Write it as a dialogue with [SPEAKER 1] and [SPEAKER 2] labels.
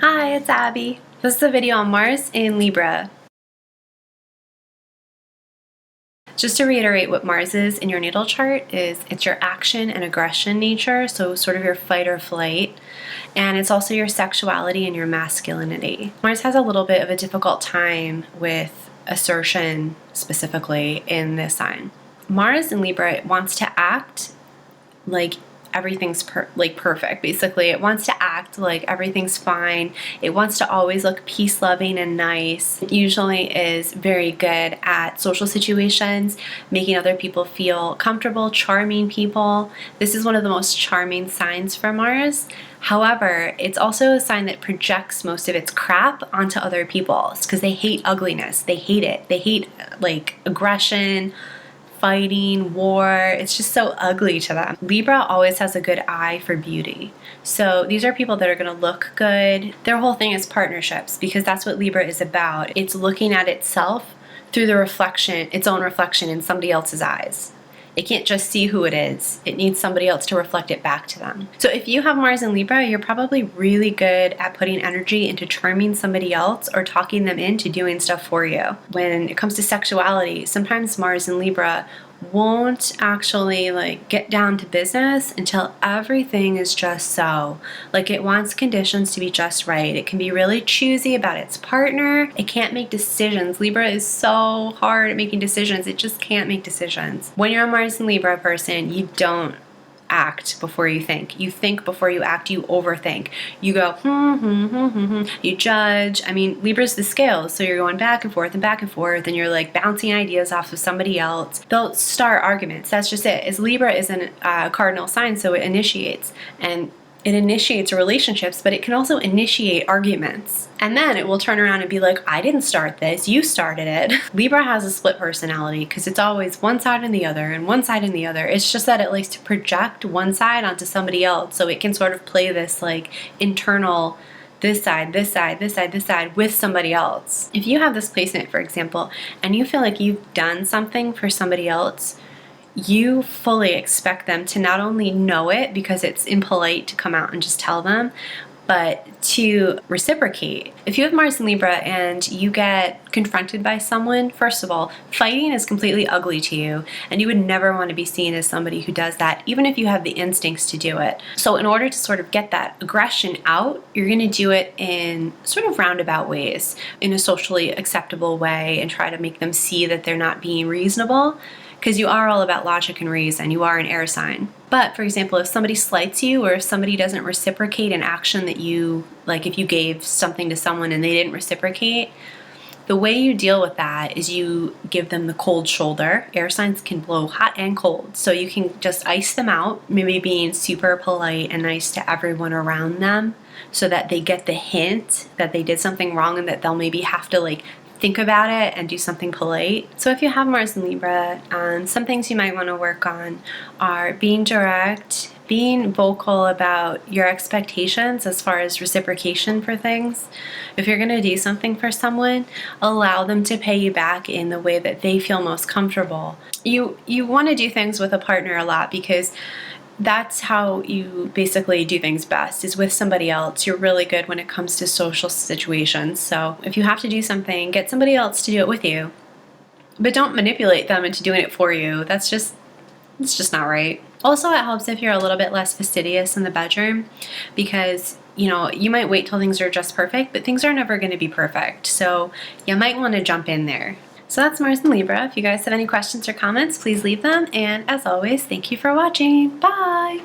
[SPEAKER 1] Hi, it's Abby. This is a video on Mars in Libra. Just to reiterate what Mars is in your natal chart it's your action and aggression nature, so sort of your fight or flight, and it's also your sexuality and your masculinity. Mars has a little bit of a difficult time with assertion, specifically in this sign. Mars in Libra wants to act like everything's perfect. Basically, it wants to act like everything's fine. It wants to always look peace-loving and nice. It usually is very good at social situations, making other people feel comfortable, charming people. This is one of the most charming signs for Mars. However, it's also a sign that projects most of its crap onto other people because they hate ugliness. They hate it. They hate aggression, fighting, war. It's just so ugly to them. Libra always has a good eye for beauty. So these are people that are going to look good. Their whole thing is partnerships because that's what Libra is about. It's looking at itself through the reflection, its own reflection in somebody else's eyes. It can't just see who it is. It needs somebody else to reflect it back to them. So if you have Mars in Libra, you're probably really good at putting energy into charming somebody else or talking them into doing stuff for you. When it comes to sexuality, sometimes Mars in Libra won't actually get down to business until everything is just so. It wants conditions to be just right. It can be really choosy about its partner. It can't make decisions. Libra is so hard at making decisions. It just can't make decisions. When you're a Mars in Libra person, you don't act before you think. You think before you act. You overthink. You go, You judge. I mean, Libra's the scales, so you're going back and forth, and you're bouncing ideas off of somebody else. They'll start arguments. That's just it. As Libra is a cardinal sign, so it initiates. And it initiates relationships, but it can also initiate arguments. And then it will turn around and be like, I didn't start this, you started it. Libra has a split personality because it's always one side and the other and one side and the other. It's just that it likes to project one side onto somebody else so it can sort of play this internal this side with somebody else. If you have this placement, for example, and you feel like you've done something for somebody else, you fully expect them to not only know it because it's impolite to come out and just tell them, but to reciprocate. If you have Mars in Libra and you get confronted by someone, first of all, fighting is completely ugly to you, and you would never want to be seen as somebody who does that, even if you have the instincts to do it. So in order to sort of get that aggression out, you're going to do it in sort of roundabout ways, in a socially acceptable way, and try to make them see that they're not being reasonable. Because you are all about logic and reason. You are an air sign. But for example, if somebody slights you or if somebody doesn't reciprocate an action that you, if you gave something to someone and they didn't reciprocate, the way you deal with that is you give them the cold shoulder. Air signs can blow hot and cold. So you can just ice them out, maybe being super polite and nice to everyone around them so that they get the hint that they did something wrong and that they'll maybe have to think about it and do something polite. So if you have Mars in Libra, some things you might want to work on are being direct, being vocal about your expectations as far as reciprocation for things. If you're going to do something for someone, allow them to pay you back in the way that they feel most comfortable. You want to do things with a partner a lot because that's how you basically do things best, is with somebody else. You're really good when it comes to social situations. So if you have to do something, get somebody else to do it with you. But don't manipulate them into doing it for you. It's just not right. Also, it helps if you're a little bit less fastidious in the bedroom because, you might wait till things are just perfect, but things are never going to be perfect. So you might want to jump in there. So that's Mars in Libra. If you guys have any questions or comments, please leave them. And as always, thank you for watching. Bye!